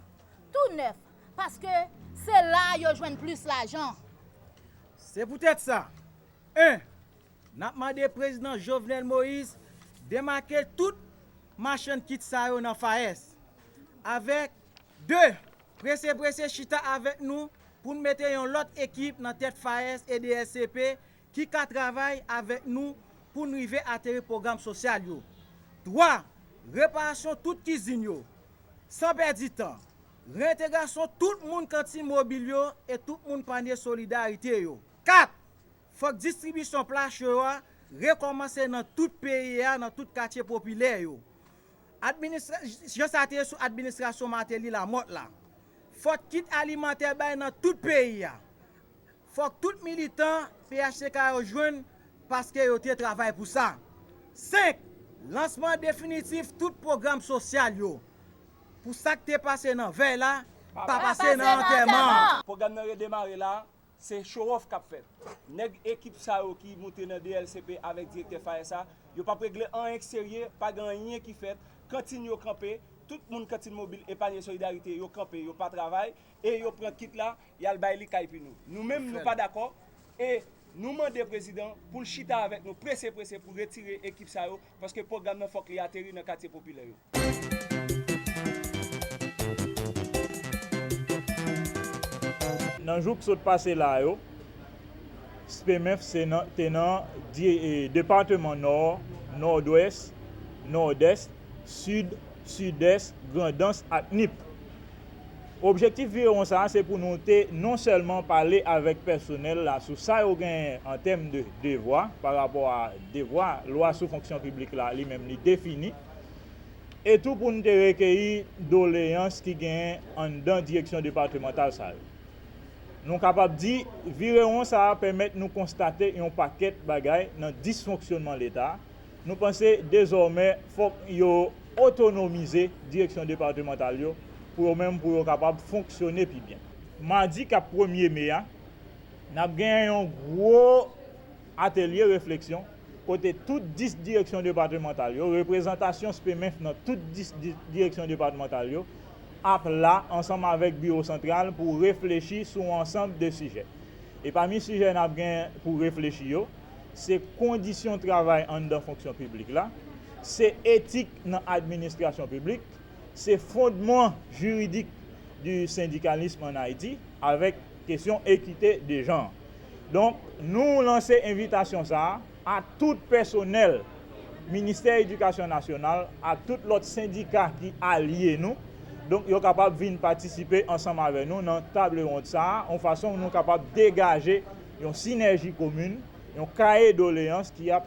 tout neuf parce que c'est là yo joignent plus l'argent. C'est peut-être ça. 1. N'a demandé président Jovenel Moïse démarquer toute machine kit ça yo dans FAES avec deux pressé chita avec nous pour nous mettre une autre équipe dans tête FAES et DSCP qui travaille avec nous pour nous arriver à atterrir programme social yo. 3. Réparation toute cuisine yo sans perdre du temps. Réintégration tout le monde cantine mobile yo et tout le monde panier solidarité yo. 4. Faut que distribution plage yo recommencer dans tout pays dans tout quartier populaire yo. Je s'attelle sur administration Martelly la mot là. Faut kit alimentaire dans tout pays. Faut que tout militant PHTK rejoigne parce que yo travaille pour ça. 5. Lancement définitif tout programme social yo. Pour ça que t'es passé dans veille là, pas passé dans enterrement. Le programme qui démarré là, c'est show-off qu'a fait. Nèg équipe ça qui monte dans DLCP avec directeur FAESA, yo pas régler en extérieur, pas rien qui fait. Cantine yo campé, tout le monde cantine mobile et panier solidarité yo campé, yo pas travail et yo prend kit là, y a le bail li kay puis nous. Nous-mêmes nous pas d'accord et nous demandons président pour le chita avec nous pressé pour retirer l'équipe ça parce que le programme faut qu'il atterri dans le quartier populaire. Dans le jour qui s'est passé là, SPMF c'est dans le département nord, nord-ouest, nord-est, sud, sud-est, grandance et NIP. Objectif viron ça c'est pour nous non seulement parler avec personnel là sur ça en termes de devoir par rapport à devoir loi sur fonction publique là lui-même li défini et tout pour nous recueillir doléances qui gagne en dans direction départementale ça. Nous capable dire viron ça permettre nous constater un paquet de bagages dans dysfonctionnement de l'État. Nous pensons désormais faut yo autonomiser direction départementale yo pour même pour capable fonctionner plus bien. Mardi 1er mai, nous avons gagné un gros atelier réflexion côté toutes 10 directions départementales, représentation SPMF dans toutes 10 directions départementales, là ensemble avec le bureau central pour réfléchir sur un ensemble de sujets. Et parmi les sujets nous avons gagné pour réfléchir, c'est conditions de travail en dans fonction publique là, c'est éthique dans l'administration publique, c'est fondement juridique du syndicalisme en Haïti avec question équité des genres. Donc, nous lançons invitation ça à tout personnel, ministère de l'Éducation nationale, à tout l'autre syndicat qui allie nous. Donc, ils sont capables de venir participer ensemble avec nous dans la table ronde ça, en façon nous sommes capables de dégager une synergie commune, un cahier de doléances qui est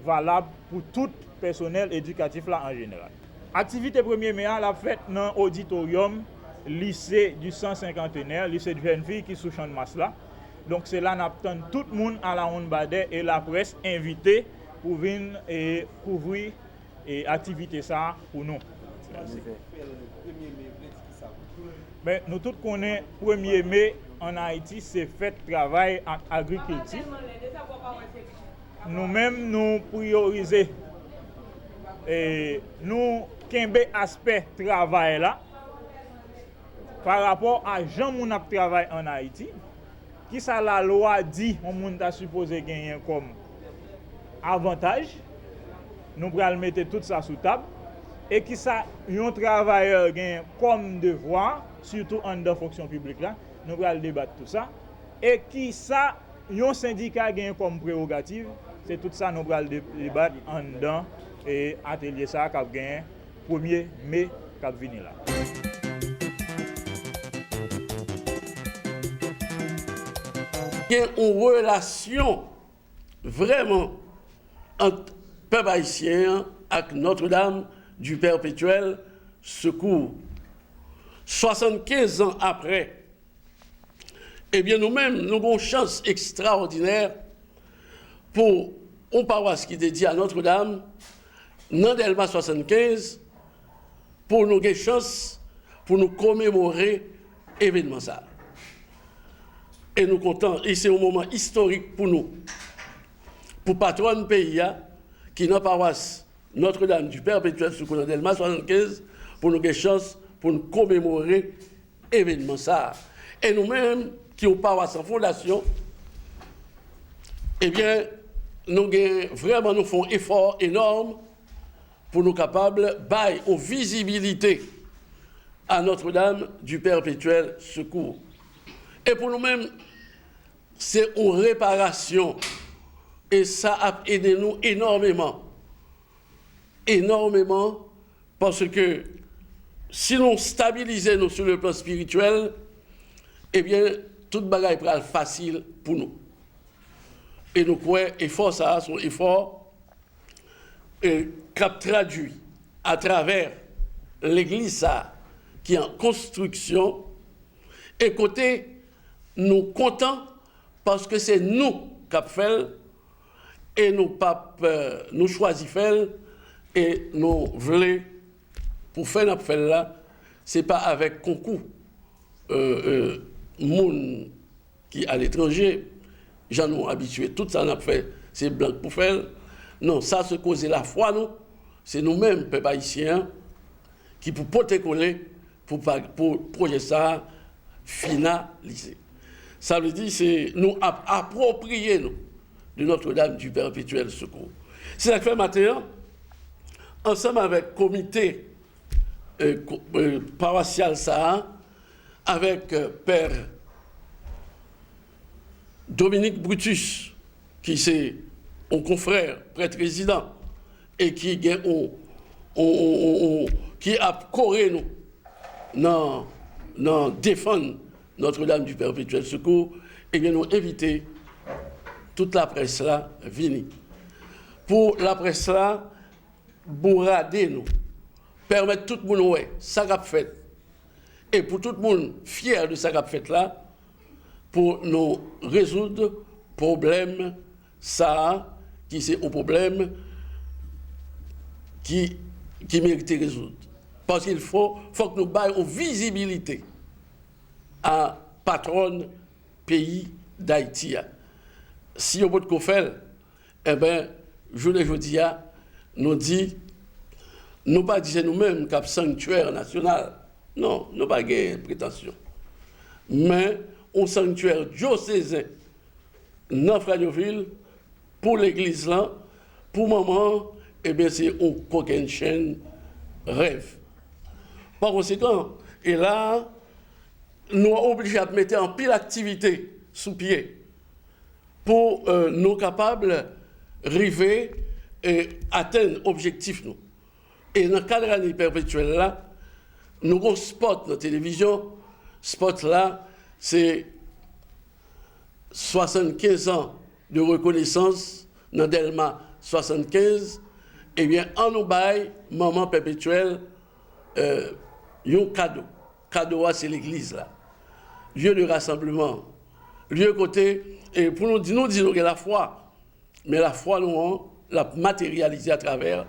valable pour tout personnel éducatif là en général. Activité 1er mai la fête dans l'auditorium lycée du 150e, lycée de jeunes filles qui sous champ de masse là. Donc c'est là n'attend tout le monde à la ronde Badet et la presse invitée pour venir et couvrir et activité ça pour nous. Merci. Mais nous tous connaissons 1er mai en Haïti, c'est fête travail en agriculture. Nous-mêmes nous priorisons et nous kembe aspect travail là par rapport à gens moun ap travail en Haïti qui ça la loi dit on moun ta supposé gagner comme avantage nous pral mettre tout ça sous table et qui ça un travailleur gagne comme devoir surtout en dans fonction publique là nous pral débattre tout ça et qui ça un syndicat gagne comme prérogative c'est tout ça nous pral débattre en dedans et atelier ça qui a gagné 1er mai qui a venu là. Il y a une relation vraiment entre peuple haïtien avec Notre-Dame du Perpétuel Secours. 75 ans après, eh bien nous-mêmes, nous avons une chance extraordinaire pour une paroisse qui est dédiée à Notre-Dame, dans Delma 75, pour nous avoir chance pour nous commémorer l'événement ça. Et nous comptons, et c'est un moment historique pour nous, pour patron de pays qui dans la paroisse Notre-Dame du Perpétuel Secours dans Delma 75, pour nous avoir chance pour nous commémorer l'événement ça. Et nous-mêmes, qui ont paroisse en fondation, eh bien, nous vraiment nous faisons un effort énorme pour nous capables bailler aux visibilité à Notre-Dame du Perpétuel Secours. Et pour nous-mêmes, c'est une réparation. Et ça a aidé nous énormément. Énormément, parce que si nous stabilisons nous sur le plan spirituel, eh bien, toute bagaille est facile pour nous. Et nous croyons, effort ça, son effort, cap traduit à travers l'église ça, qui est en construction, et côté, nous comptons parce que c'est nous qui avons fait, et nous choisissons, et nous voulons, pour faire notre fait là, ce n'est pas avec concours, monde qui à l'étranger, j'en ai habitué, tout ça n'a fait, c'est blanc pour faire. Non, ça se cause la foi, nous, c'est nous-mêmes, peuple haïtien, qui pour porter coller, pour projet ça finaliser. Ça veut dire, c'est nous approprier nous de Notre-Dame du Perpétuel Secours. C'est ça que fait maintenant, ensemble avec le comité paroissial ça, avec Père Dominique Brutus, qui c'est un confrère, prêtre résident, et qui a coré nous dans défendre Notre-Dame du Perpétuel Secours, et bien nous éviter toute la presse là venir. Pour la presse là, bourrader nous, permettre tout le monde ouais, ça qu'a fait. Et pour tout le monde fier de ça qu'a fait là, pour nous résoudre problème ça qui c'est un problème qui mérite de résoudre. Parce qu'il faut que nous baillons une visibilité à patronne pays d'Haïti. Si on peut le faire, eh bien, je le dis, nous dit, nous pas dire nous-mêmes qu'il y a un sanctuaire national. Non, nous pas de prétention. Mais un sanctuaire diocésain dans Fragnoville, pour l'église là, pour maman, eh bien, c'est un coquin chaîne rêve. Par conséquent, et là, nous sommes obligés de mettre en pile activité sous pied pour nous capables d'arriver et atteindre l'objectif. Et dans le cadre de l'année perpétuelle là, nous avons un spot dans la télévision. Spot là, c'est 75 ans de reconnaissance dans Delma 75. Eh bien, en nous bail, maman perpétuelle, un cadeau. Cadeau, c'est l'église là. Lieu de rassemblement. Lieu côté, et pour nous dire que la foi, mais la foi, nous la matérialiser à travers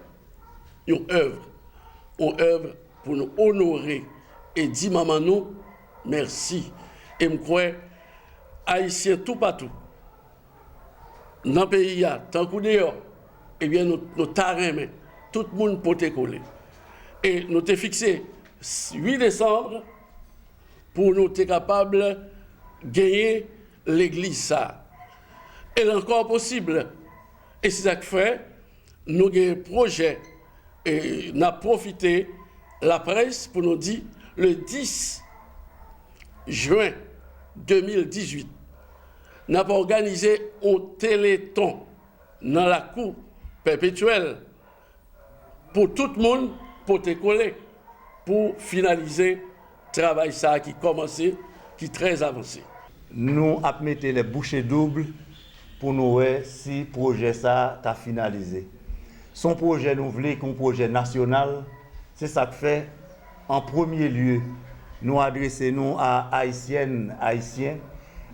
une œuvre. Une œuvre pour nous honorer et dire, maman, nous, merci. Et je crois, Haïtiens tout partout, dans le pays, tant que dehors, eh bien, nous t'arrêtons, tout le monde peut te coller. Et nous t'ai fixé 8 décembre pour nous être capables de gagner l'église. Ça. Et encore possible. Et c'est ça que fait, nous avons un projet et nous avons profité la presse pour nous dire le 10 juin 2018, nous avons organisé un téléthon dans la cour perpétuelle pour tout le monde, pour te coller, pour finaliser le travail ça qui commencé, qui est très avancé. Nous avons mis les bouchées doubles pour nous voir si le projet ça a finalisé. Son projet, nous voulons qu'un projet national, c'est ça que fait, en premier lieu, nous adressons à Haïtiennes, Haïtiens,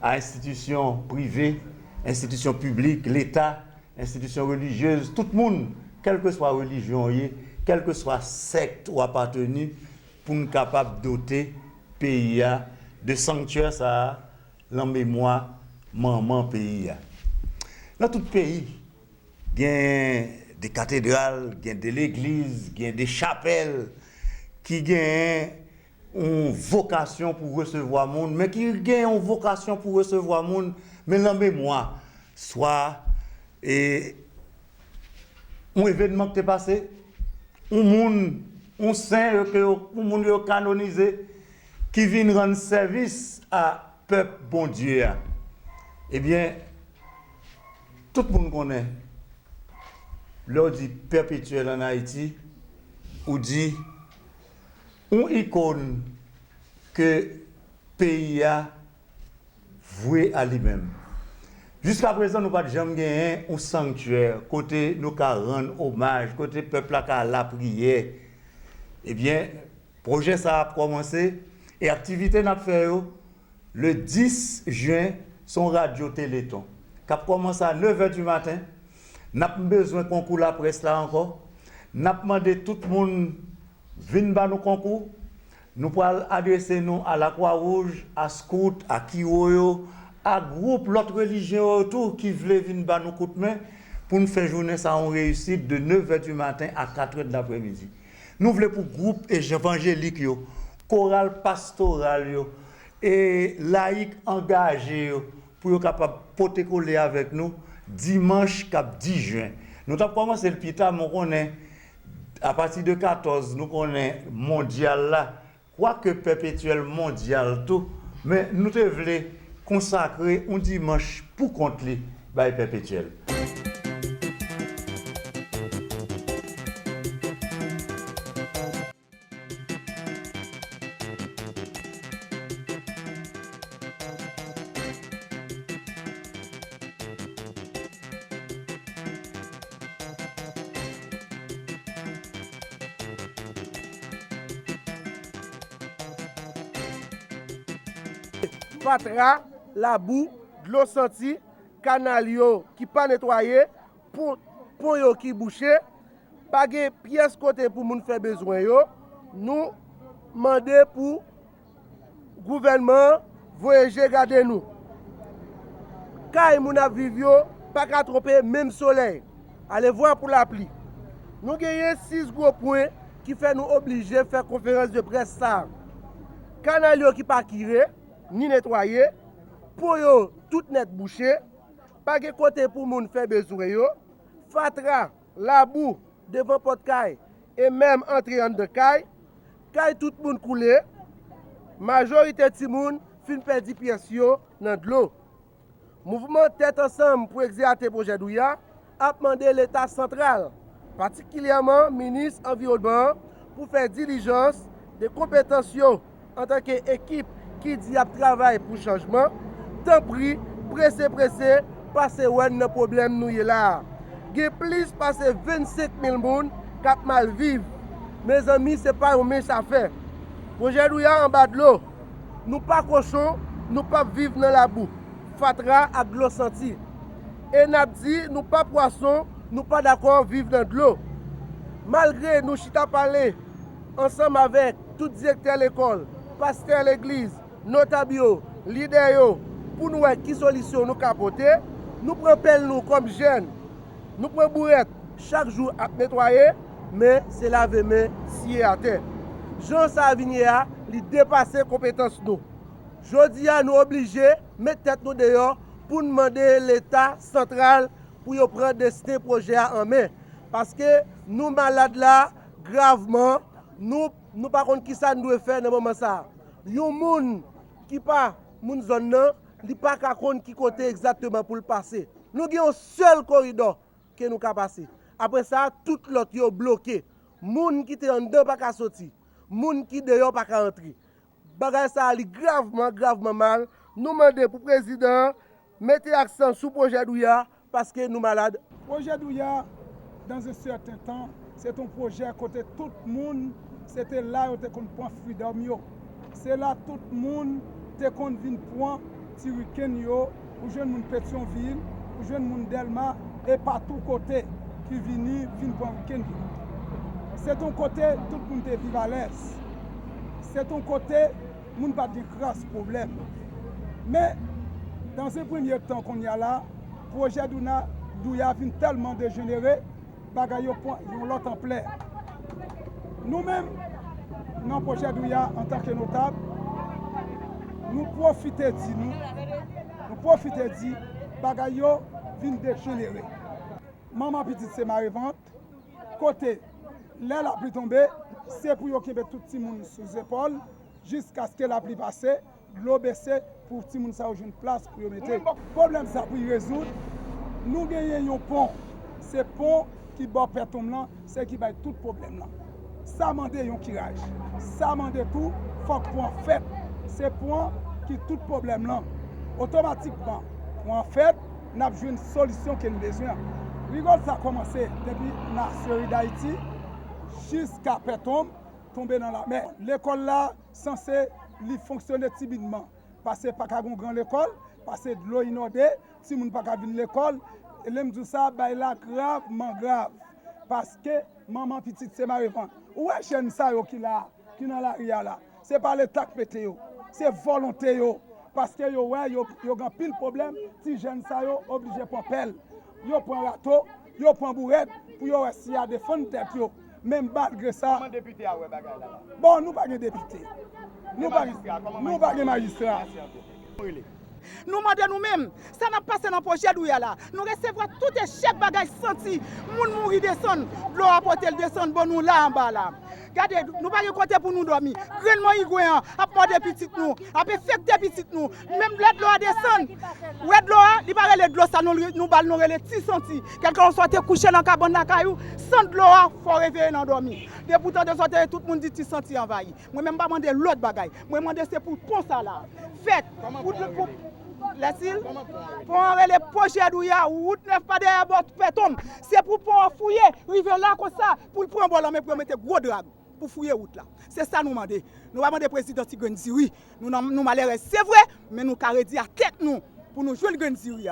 à institutions privées, institutions publiques, l'État, institutions religieuses, tout le monde, quelle que soit la religion, quelle que soit la secte ou appartenu, pour nous capables de doter le pays de sanctuaire, ça, en mémoire, maman pays. Dans tout pays, il y a des cathédrales, il y a de l'église, il y a des chapelles qui ont une vocation pour recevoir le monde, mais qui ont une vocation pour recevoir le monde, mais en mémoire, soit un événement qui est passé, un saint pour moun yo canonisé qui vient rendre service à peuple bon Dieu. Eh bien, tout le monde connaît. L'on dit perpétuel en Haïti, ou dit une icône que le pays a voué à lui-même. Jusqu'à présent, nous n'avons jamais gagné un sanctuaire, côté nous rendre hommage, côté peuple a la prière. Eh bien, le projet ça a commencé et l'activité n'a fait le 10 juin, son radio Téléthon. Qui a commencé à 9h du matin. Nous avons besoin de concours la presse là encore. Nous avons demandé tout le monde venir dans nos concours. Nous pourrons adresser nous à la Croix-Rouge, à Scout, à Kiwoyo, à groupe, l'autre religion autour qui voulait venir dans nos coups de main pour nous faire journée ça en réussite de 9h du matin à 4h de l'après-midi. Nous voulons pour groupe évangélique, chorale pastorale et laïque engagé pour être capable de porter coller avec nous dimanche 10 juin. Nous avons commencé le pita, nous connaissons à partir de 14, nous connaissons mondial là, quoique perpétuel mondial tout, mais nous voulons consacrer un dimanche pour contre lui, perpétuel. Fatra, la boue, de l'eau senti, canal yo qui pas nettoyé, pont yo qui bouché, pas de pièce côté pour moun faire besoin yo, nous demander pour gouvernement voyager garder nous. Kay moun a vivre pas qu'à tromper même soleil. Allez voir pour la pluie. Nous gagnons 6 gros points qui fait nous obliger faire conférence de presse ça. Canal yo qui pas kiré ni nettoyé, pour yo tout net bouché, pas de côté pour moun faire besoin yo, fatra, la boue devant porte caille et même entrer en de caille tout moun coulé, majorité de moun fin perdi pièce yo dans de l'eau. Mouvement tête ensemble pour exercer projet Douya a demandé l'État central, particulièrement ministre environnement, pour faire diligence des compétences en tant qu'équipe qui dit à travail pour changement, tant pris, pressé, parce que ouais, nos problèmes nous y là. Il y a plus de 25 000 personnes qui mal vivre. Mes amis, ce n'est pas un méchant affaire. Projet Douya en bas de l'eau, nous pas cochons, nous pas vivre dans la boue. Fatra à l'eau senti. Et nous dit, nous pas poissons, nous pas d'accord vivre dans de l'eau. Malgré nous chita parler ensemble avec tout directeur de l'école, pasteur de l'église, notabio, leader, pour nous voir qui solution nous capoter, nous prenons nous comme jeunes, nous prenons bourrette chaque jour à nettoyer, mais c'est laver main si à terre. Jean Savignia, il dépasse compétences nous. Jodi à nous obligés mettre tête nous dehors pour demander l'État central pour prendre des projets en main. Parce que nous malades là, gravement, nous par contre qui ça nous doit faire dans ce moment ça. Yon moun qui pas moun zone nan, li pas ka konn qui côté exactement pour le passer. Nous avons un seul corridor que nous ka passer. Après ça, tout l'autre yo bloqué. Moun qui te en dedans pas ka sorti. Moun qui dehors pas ka entrer. Bagay ça li gravement mal. Nous demandons pour président mettez accent sur projet Douya parce que nous malades. Projet Douya dans un certain temps, c'est un projet à côté tout le monde, c'était là où on prend freedom yo. C'est là tout le monde te kon vin point ti week-end yo, ou jeune moun Pétionville, ou jeune moun Delma et partout côté qui vini vin point week-end. C'est un côté tout le monde te vive à l'aise. C'est un côté moun pas de gros problème. Mais dans ce premier temps qu'on y a là, projet Douya vient tellement dégénéré, bagay yo l'autre en plein. Nous-mêmes dans le projet Douya, en tant que notable, nous profitons de bagay yo vin dégénérer. Maman petite c'est ma revente, côté là la pluie tombée, c'est pour yo kembe tout le monde sous épaule jusqu'à ce que la pluie passe, l'eau baisse pour tout le monde ça une place pour yo mettre. Problème ça pour y résoudre. Nous gagnons un pont. C'est pont qui bat Pétom là, c'est qui bat tout problème là. Ça mande un tirage. Ça mande tout, faut que pont fait. C'est pont qui tout problème là. Automatiquement, en fait, nous avons une solution qui nous besoin. Rigole, ça a commencé depuis la série d'Haïti jusqu'à Pétom, tomber dans la mer. L'école là, censée fonctionner timidement. Parce que pas qu'à une grande école, parce que de l'eau inondée, si on ne peut pas venir à l'école, et l'aime tout ça, bah là gravement grave. Parce que maman petite, c'est ma réponse. Où est chaîne ça qui là, qui dans la ria là? C'est pas l'État qui pété yo, c'est volonté yo. Parce que yo ouais, yo grand pile problème, si jeune ça yo obligé prendre pelle. Yo prend râteau, yo prend bourrette pour yo essayer à défendre tête yo. Même malgré ça. Comment député a ouais bagay là? Bon, nous pas de député. Nous pas de magistrat. Nous demandons nous-mêmes, ça n'a pas passé dans le projet d'Ouya là. Nous recevons tout échec bagage senti. Moun mouri descend, l'eau apporte le descend bon nous là en bas là. Regardez, nous pas côté pour nous dormir. Grainement igoyan, a porter petite nous, a affecter petite nous. Même l'eau a descend. Ouais de l'eau, il paraît de l'eau ça nous bal nous les petits senti. Quelqu'un soit couché dans cabane na caillou, sans de l'eau, faut réveiller dans dormir. De pourtant de sortir tout le monde dit petit senti envahi. Moi même pas demander l'autre bagaille. Moi demander c'est pour pont ça là. Faites pour les projets d'Ouya, route 9 pas derrière Pétom, c'est pour fouiller, river là comme ça, pour prendre bon mais pour mettre gros drag, pour fouiller route là. C'est ça nous demander. Nous demandons président Tigre Nziri. Nous malheureux, c'est vrai, mais nous carré à tête nous pour nous jouer le Nziri.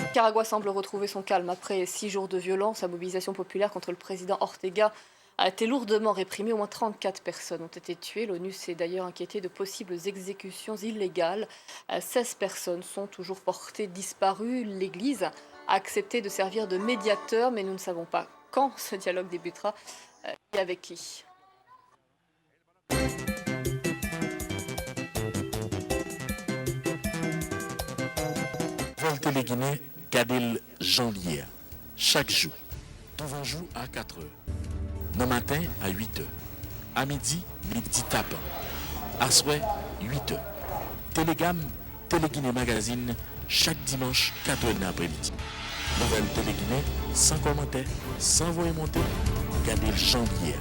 Nicaragua semble retrouver son calme après 6 jours de violence. La mobilisation populaire contre le président Ortega a été lourdement réprimée. Au moins 34 personnes ont été tuées. L'ONU s'est d'ailleurs inquiétée de possibles exécutions illégales. 16 personnes sont toujours portées disparues. L'Église a accepté de servir de médiateur, mais nous ne savons pas quand ce dialogue débutera et avec qui. Vol Guinée, Gadel Janvier. Chaque jour, devant jour à 4h. Le matin à 8h. À midi, midi tapant. À soir, 8h. Télégamme, Téléguinée Magazine, chaque dimanche, 4h l'après-midi. Nouvelle Téléguinée, sans commentaire, sans voix monter, Gadel Janvier.